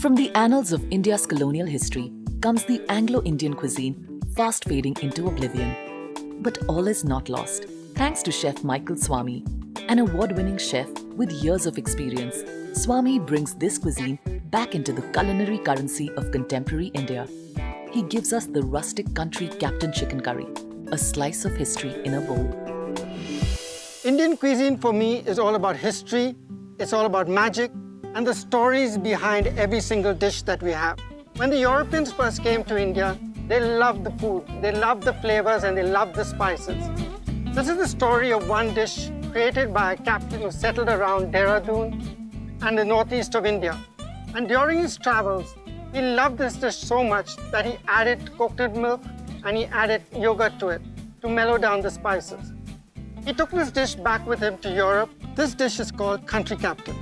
From the annals of India's colonial history comes the Anglo-Indian cuisine, fast fading into oblivion. But all is not lost. Thanks to Chef Michael Swamy, an award-winning chef with years of experience, Swamy brings this cuisine back into the culinary currency of contemporary India. He gives us the rustic country Captain Chicken Curry, a slice of history in a bowl. Indian cuisine for me is all about history, it's all about magic, and the stories behind every single dish that we have. When the Europeans first came to India, they loved the food, they loved the flavors, and they loved the spices. This is the story of one dish created by a captain who settled around Dehradun and the northeast of India. And during his travels, he loved this dish so much that he added coconut milk and he added yogurt to it to mellow down the spices. He took this dish back with him to Europe. This dish is called Country Captain.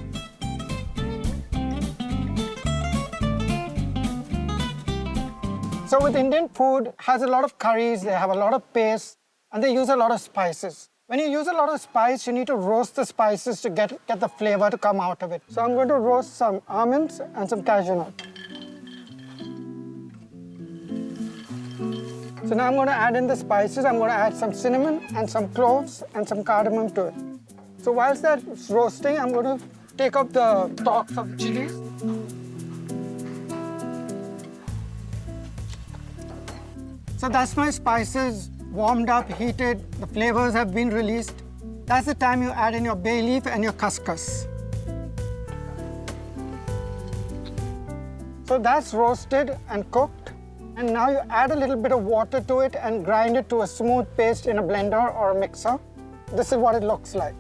So with Indian food, it has a lot of curries, they have a lot of paste, and they use a lot of spices. When you use a lot of spice, you need to roast the spices to get the flavor to come out of it. So I'm going to roast some almonds and some cashew nuts. So now I'm going to add in the spices. I'm going to add some cinnamon and some cloves and some cardamom to it. So whilst that's roasting, I'm going to take up the stalks of chilies. So that's my spices warmed up, heated, the flavors have been released. That's the time you add in your bay leaf and your couscous. So that's roasted and cooked. And now you add a little bit of water to it and grind it to a smooth paste in a blender or a mixer. This is what it looks like.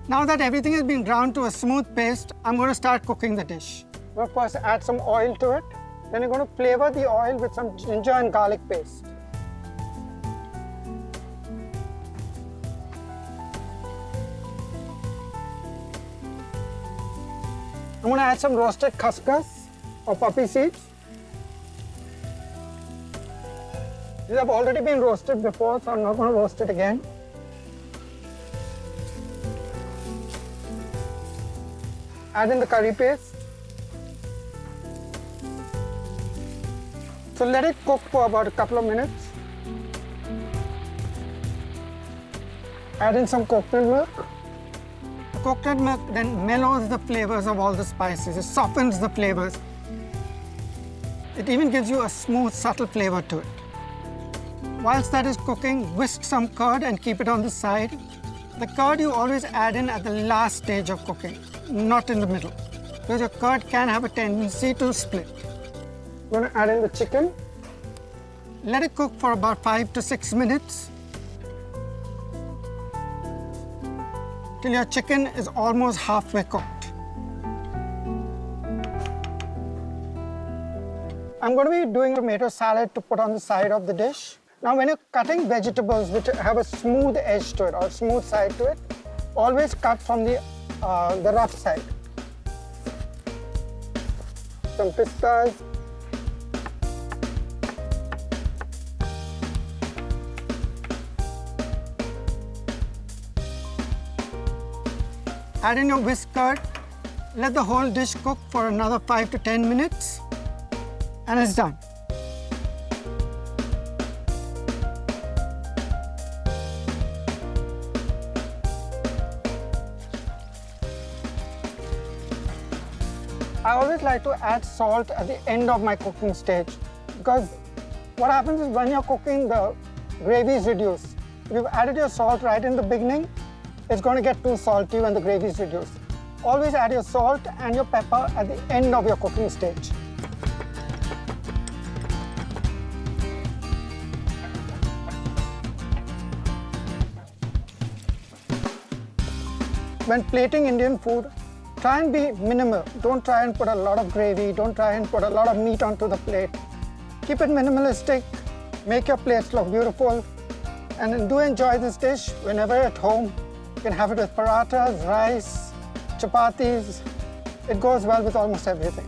Now that everything has been ground to a smooth paste, I'm going to start cooking the dish. We'll first add some oil to it. Then you're going to flavor the oil with some ginger and garlic paste. I'm going to add some roasted couscous or poppy seeds. These have already been roasted before, so I'm not going to roast it again. Add in the curry paste. So let it cook for about a couple of minutes. Add in some coconut milk. The coconut milk then mellows the flavors of all the spices. It softens the flavors. It even gives you a smooth, subtle flavor to it. Whilst that is cooking, whisk some curd and keep it on the side. The curd you always add in at the last stage of cooking, not in the middle, because your curd can have a tendency to split. I'm going to add in the chicken. Let it cook for about 5 to 6 minutes till your chicken is almost halfway cooked. I'm going to be doing tomato salad to put on the side of the dish. Now, when you're cutting vegetables which have a smooth edge to it or smooth side to it, always cut from the rough side. Some pistas. Add in your whisk curd. Let the whole dish cook for another 5 to 10 minutes, and it's done. I always like to add salt at the end of my cooking stage, because what happens is when you're cooking, the gravy is reduced. If you've added your salt right in the beginning, it's going to get too salty when the gravy is reduced. Always add your salt and your pepper at the end of your cooking stage. When plating Indian food, try and be minimal. Don't try and put a lot of gravy. Don't try and put a lot of meat onto the plate. Keep it minimalistic. Make your plates look beautiful. And do enjoy this dish whenever at home. You can have it with parathas, rice, chapatis. It goes well with almost everything.